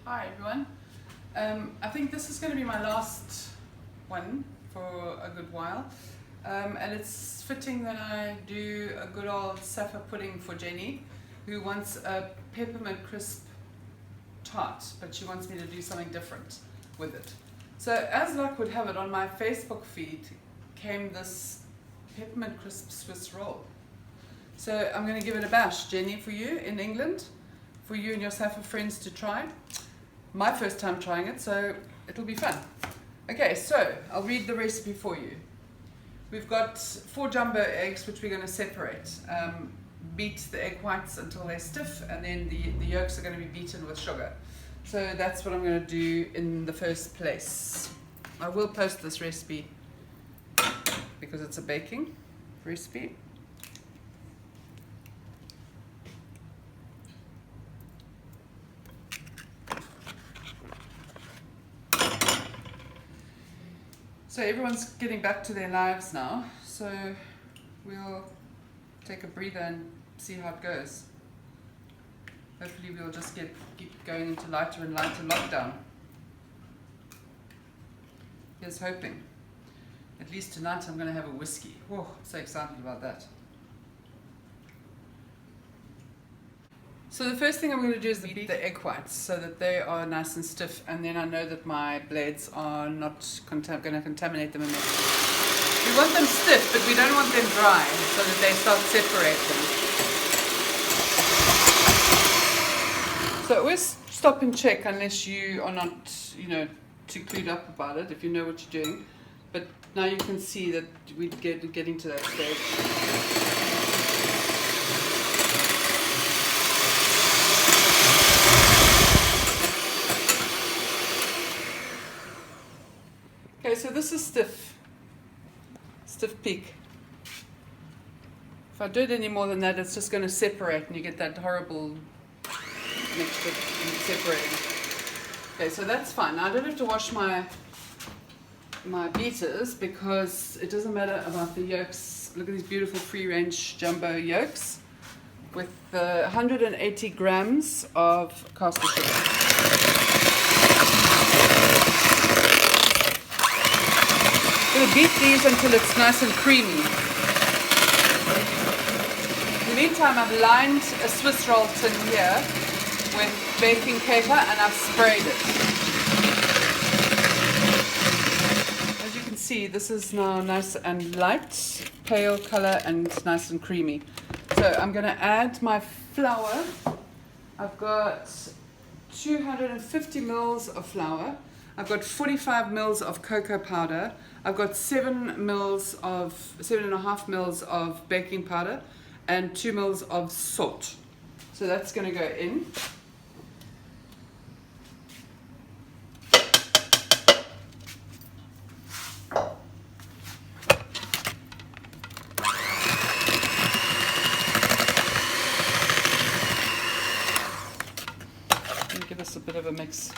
Hi everyone. I think this is going to be my last one for a good while, and it's fitting that I do a good old Safa pudding for Jenny, who wants a peppermint crisp tart, but she wants me to do something different with it. So as luck would have it, on my Facebook feed came this peppermint crisp Swiss roll. So I'm going to give it a bash, Jenny, for you in England, for you and your Safa friends to try. My first time trying it, so it'll be fun. Okay, so I'll read the recipe for you. We've got 4 jumbo eggs, which we're going to separate. Beat the egg whites until they're stiff, and then the yolks are going to be beaten with sugar. So that's what I'm going to do in the first place. I will post this recipe because it's a baking recipe. So everyone's getting back to their lives now, so we'll take a breather and see how it goes. Hopefully we'll just keep going into lighter and lighter lockdown. Here's hoping. At least tonight I'm going to have a whiskey. Whoa, I'm so excited about that. So the first thing I'm going to do is beat the egg whites so that they are nice and stiff, and then I know that my blades are not going to contaminate them. We want them stiff, but we don't want them dry so that they start separating. So always stop and check unless you are not, too clued up about it, if you know what you're doing. But now you can see that we're getting to that stage. Okay, so this is stiff peak. If I do it any more than that, it's just going to separate and you get that horrible mixture separating. Okay, so that's fine. Now I don't have to wash my beaters because it doesn't matter about the yolks. Look at these beautiful free-range jumbo yolks with 180 grams of caster sugar. I'm going to beat these until it's nice and creamy. In the meantime, I've lined a Swiss roll tin here with baking paper and I've sprayed it. As you can see, this is now nice and light, pale color and nice and creamy. So I'm going to add my flour. I've got 250 mils of flour. I've got 45 mils of cocoa powder. I've got 7.5 mils of baking powder and 2 mils of salt. So that's going to go in. Give this a bit of a mix.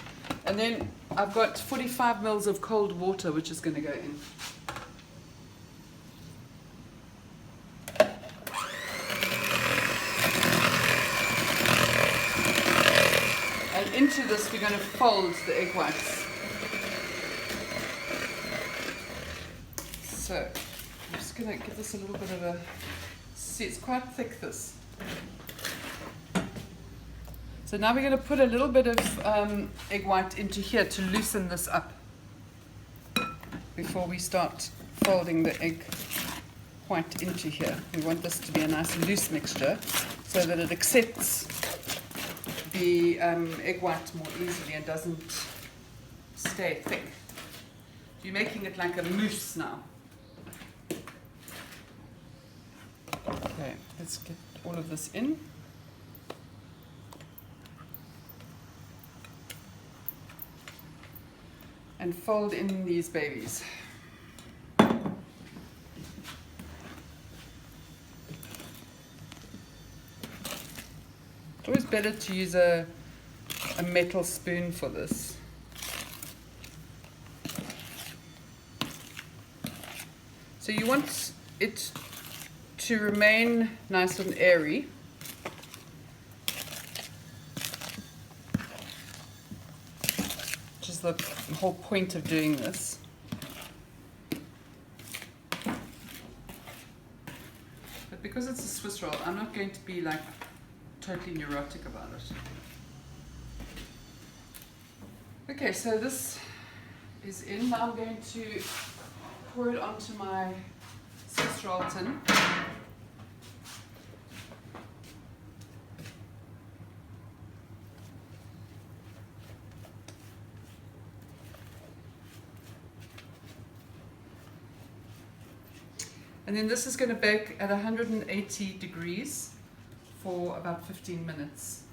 And then I've got 45 mils of cold water, which is going to go in. And into this we're going to fold the egg whites. So I'm just going to give this a little bit of a... See, it's quite thick, this. So now we're going to put a little bit of egg white into here to loosen this up before we start folding the egg white into here. We want this to be a nice loose mixture so that it accepts the egg white more easily and doesn't stay thick. You're making it like a mousse now. Okay, let's get all of this in. And fold in these babies. It's always better to use a metal spoon for this. So you want it to remain nice and airy. is the whole point of doing this. But because it's a Swiss roll, I'm not going to be like totally neurotic about it. Okay, so this is in. Now I'm going to pour it onto my Swiss roll tin. And then this is going to bake at 180 degrees for about 15 minutes.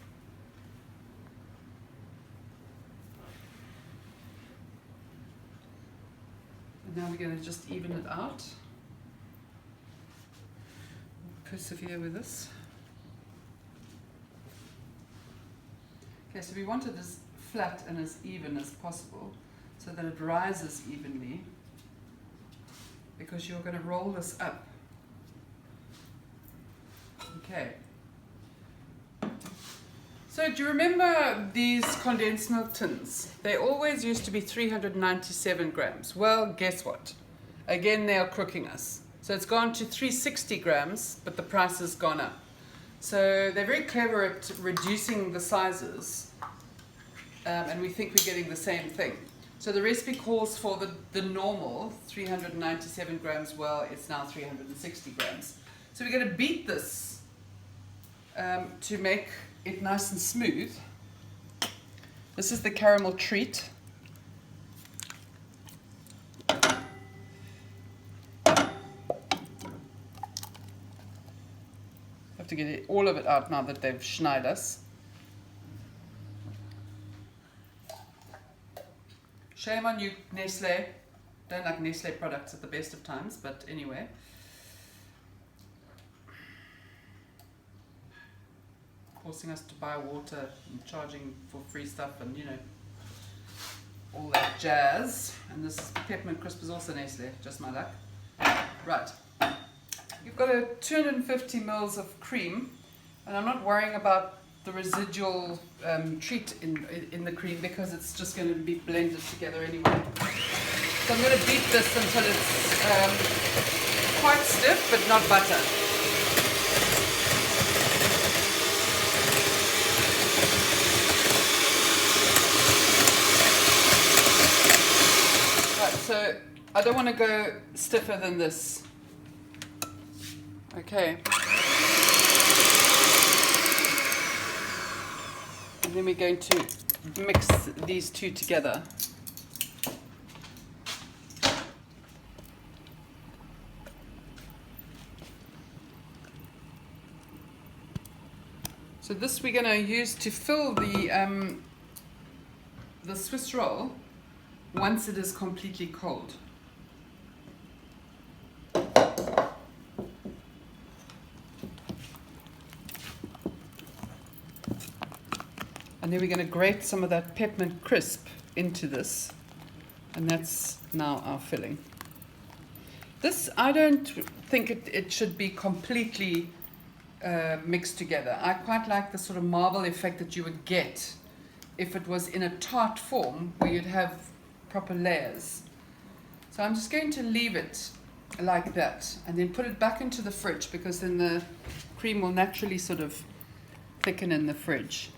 And now we're going to just even it out. Persevere with this. Okay, so we want it as flat and as even as possible so that it rises evenly, because you're going to roll this up. Okay. So do you remember these condensed milk tins? They always used to be 397 grams. Well, guess what? Again, they are crooking us. So it's gone to 360 grams, but the price has gone up. So they're very clever at reducing the sizes, and we think we're getting the same thing. So the recipe calls for the normal 397 grams. Well, it's now 360 grams. So we're going to beat this to make it nice and smooth. This is the caramel treat. Have to get all of it out now that they've schneid us. Shame on you, Nestle. Don't like Nestle products at the best of times, but anyway. Forcing us to buy water and charging for free stuff and, you know, all that jazz. And this Peppermint crisp is also Nestle, just my luck. Right. You've got a 250 mils of cream, and I'm not worrying about the residual treat in the cream because it's just going to be blended together anyway. So I'm going to beat this until it's quite stiff but not butter. Right, so I don't want to go stiffer than this. Okay. And then we're going to mix these two together. So this we're going to use to fill the Swiss roll once it is completely cold. And then we're going to grate some of that peppermint crisp into this. And that's now our filling. This, I don't think it should be completely mixed together. I quite like the sort of marble effect that you would get if it was in a tart form where you'd have proper layers. So I'm just going to leave it like that and then put it back into the fridge, because then the cream will naturally sort of thicken in the fridge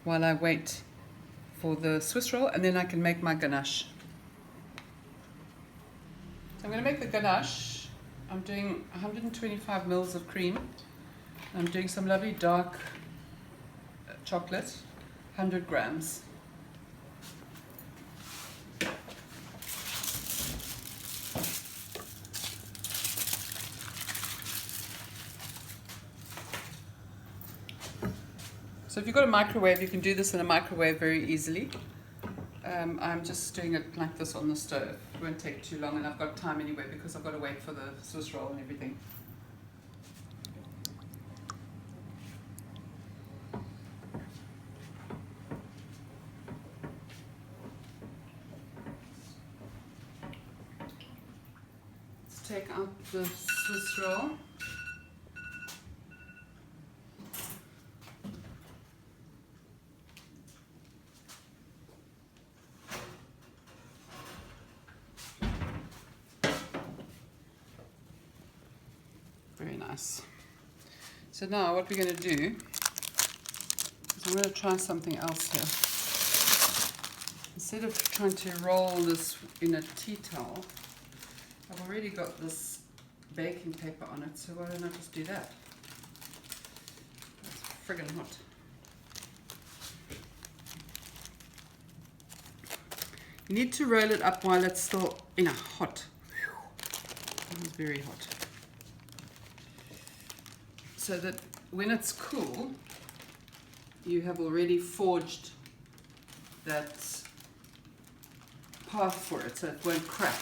while I wait for the Swiss roll, and then I can make my ganache. So I'm going to make the ganache. I'm doing 125 mils of cream. I'm doing some lovely dark chocolate, 100 grams. So if you've got a microwave, you can do this in a microwave very easily. I'm just doing it like this on the stove. It won't take too long, and I've got time anyway because I've got to wait for the Swiss roll and everything. Let's take out the Swiss roll. nice. So now what we're going to do is I'm going to try something else here. Instead of trying to roll this in a tea towel, I've already got this baking paper on it, so why don't I just do that? It's friggin' hot. You need to roll it up while it's still hot. It is very hot. So that when it's cool, you have already forged that path for it, so it won't crack.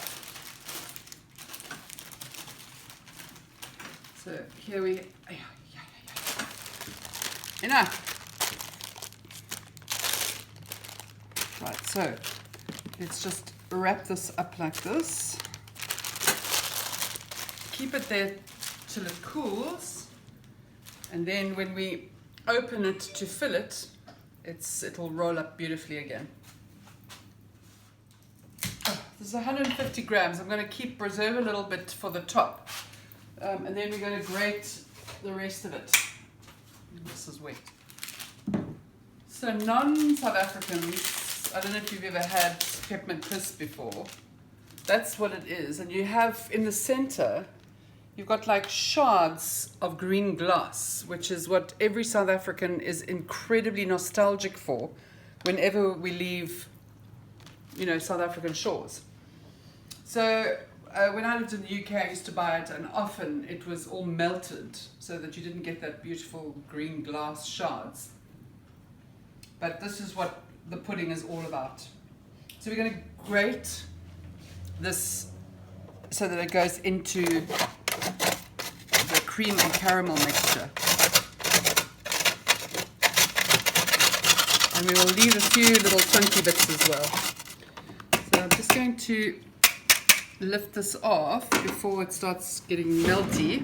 So here we, enough. Right, so let's just wrap this up like this. Keep it there till it cools, and then when we open it to fill it, it'll roll up beautifully again. This is 150 grams. I'm going to reserve a little bit for the top, and then we're going to grate the rest of it. This is wet. So non-South Africans, I don't know if you've ever had peppermint crisp before. That's what it is, and you have in the center, you've got like shards of green glass, which is what every South African is incredibly nostalgic for whenever we leave, South African shores. So when I lived in the UK, I used to buy it, and often it was all melted so that you didn't get that beautiful green glass shards. But this is what the pudding is all about. So we're going to grate this so that it goes into the cream and caramel mixture. And we will leave a few little chunky bits as well. So I'm just going to lift this off before it starts getting melty.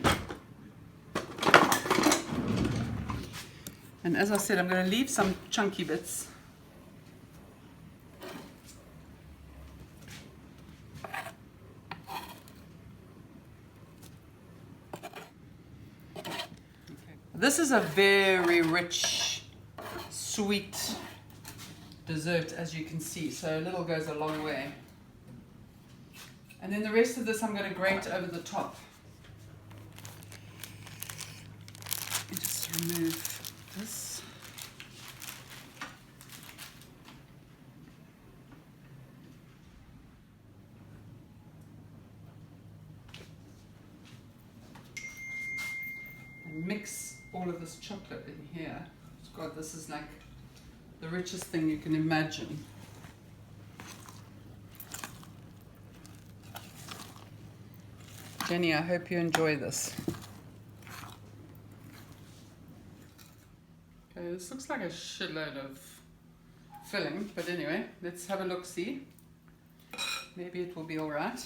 And as I said, I'm going to leave some chunky bits. This is a very rich, sweet dessert, as you can see, so a little goes a long way. And then the rest of this I'm going to grate over the top. And just remove this. And mix all of this chocolate in here. God, this is like the richest thing you can imagine. Jenny, I hope you enjoy this. Okay, this looks like a shitload of filling, but anyway, let's have a look-see. Maybe it will be all right.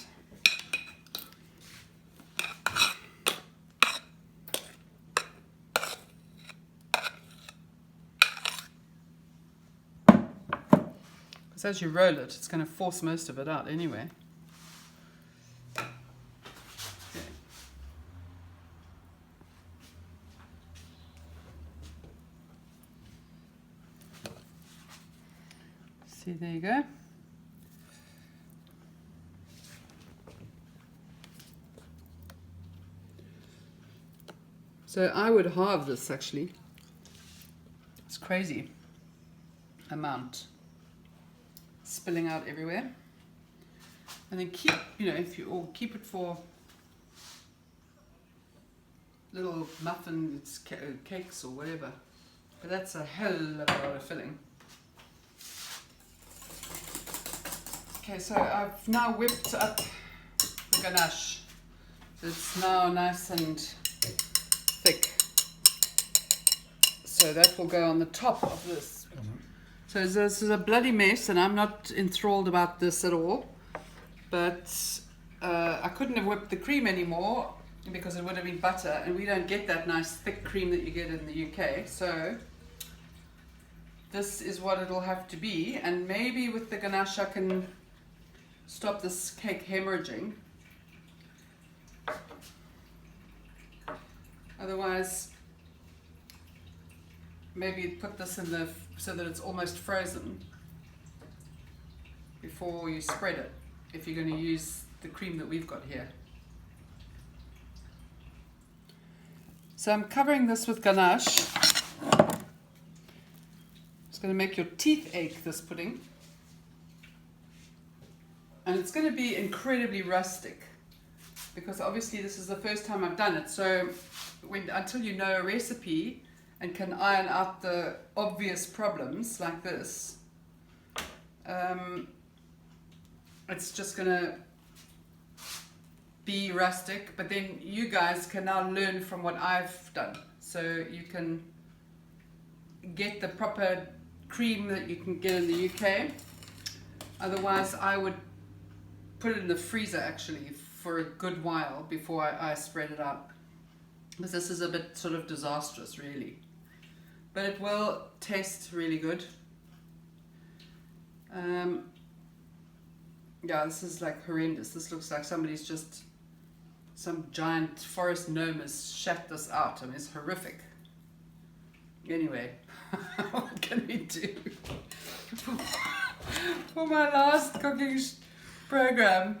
Because as you roll it, it's going to force most of it out anyway. See, there you go. So I would halve this actually. It's crazy amount spilling out everywhere. And then keep, keep it for little muffins, cakes or whatever. But that's a hell of a lot of filling. Okay, so I've now whipped up the ganache. So it's now nice and thick. So that will go on the top of this. So this is a bloody mess, and I'm not enthralled about this at all. But I couldn't have whipped the cream anymore because it would have been butter, and we don't get that nice thick cream that you get in the UK. So this is what it'll have to be, and maybe with the ganache I can stop this cake hemorrhaging. Otherwise, maybe put this in the so that it's almost frozen before you spread it, if you're going to use the cream that we've got here. So I'm covering this with ganache. It's going to make your teeth ache, this pudding. And it's going to be incredibly rustic, because obviously this is the first time I've done it. So until you know a recipe and can iron out the obvious problems like this, it's just going to be rustic. But then you guys can now learn from what I've done, so you can get the proper cream that you can get in the UK. Otherwise, I would put it in the freezer actually for a good while before I spread it out, because this is a bit sort of disastrous really, but it will taste really good. Yeah, this is like horrendous. This looks like somebody's just, some giant forest gnome has shat this out. I mean, it's horrific. Anyway, what can we do? For my last cooking program,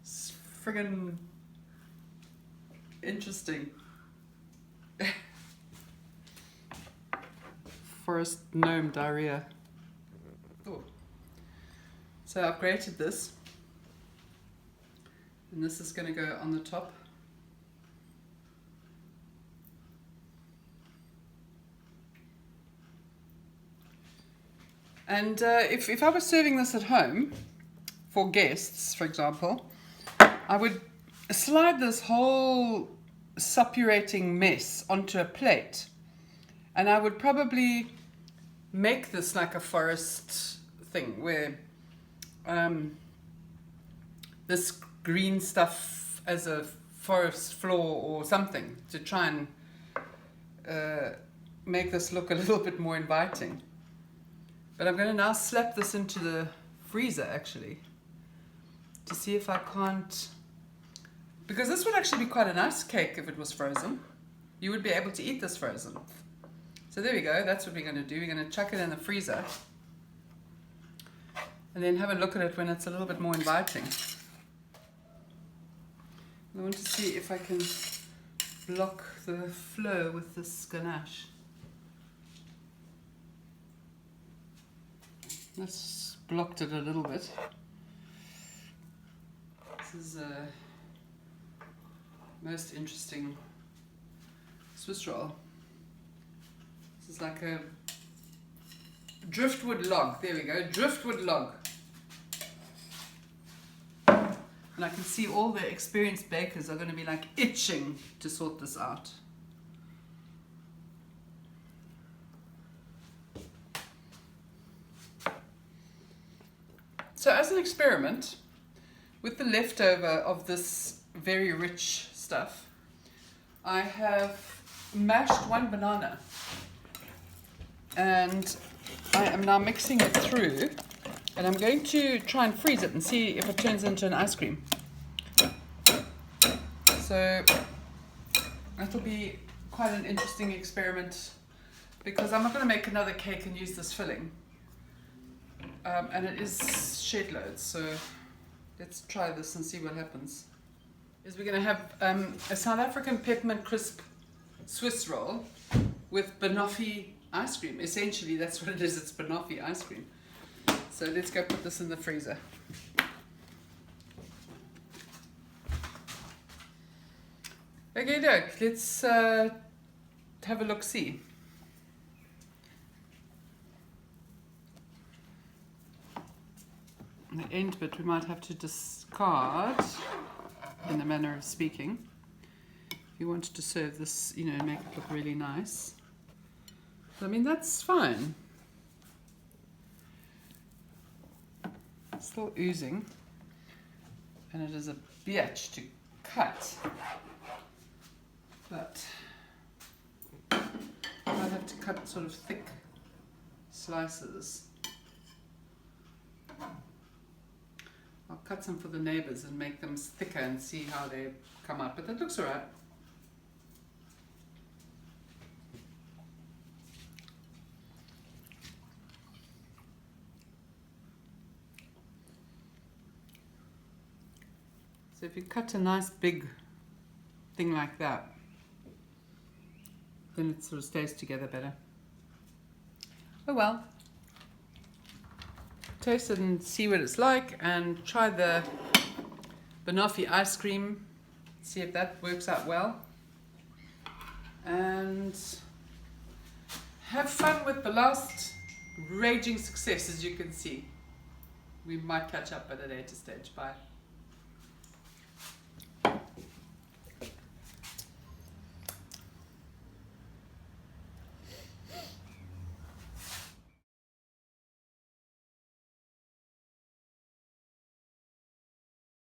it's friggin' interesting. Forest gnome diarrhea. Oh. So I've grated this, and this is going to go on the top. And if I was serving this at home for guests, for example, I would slide this whole suppurating mess onto a plate, and I would probably make this like a forest thing where this green stuff as a forest floor or something, to try and make this look a little bit more inviting. But I'm going to now slap this into the freezer actually, to see if I can't, because this would actually be quite a nice cake if it was frozen. You would be able to eat this frozen. So there we go, that's what we're going to do. We're going to chuck it in the freezer and then have a look at it when it's a little bit more inviting. I want to see if I can block the flow with this ganache. That's blocked it a little bit. This is a most interesting Swiss roll. This is like a driftwood log. There we go, driftwood log. And I can see all the experienced bakers are going to be like itching to sort this out. So as an experiment, with the leftover of this very rich stuff, I have mashed one banana, and I am now mixing it through, and I'm going to try and freeze it and see if it turns into an ice cream. So that'll be quite an interesting experiment, because I'm not going to make another cake and use this filling. And it is shed loads, so let's try this and see what happens. We're going to have a South African peppermint crisp Swiss roll with banoffee ice cream. Essentially, that's what it is. It's banoffee ice cream. So let's go put this in the freezer. Okay, look, let's have a look-see. The end bit we might have to discard, in the manner of speaking, if you wanted to serve this, you know, make it look really nice. I mean, that's fine. It's still oozing, and it is a bitch to cut, but I have to cut sort of thick slices. I'll cut some for the neighbours and make them thicker and see how they come out, but that looks alright. So if you cut a nice big thing like that, then it sort of stays together better. Oh well. Taste it and see what it's like, and try the banoffee ice cream, see if that works out well. And have fun with the last raging success, as you can see. We might catch up at a later stage. Bye.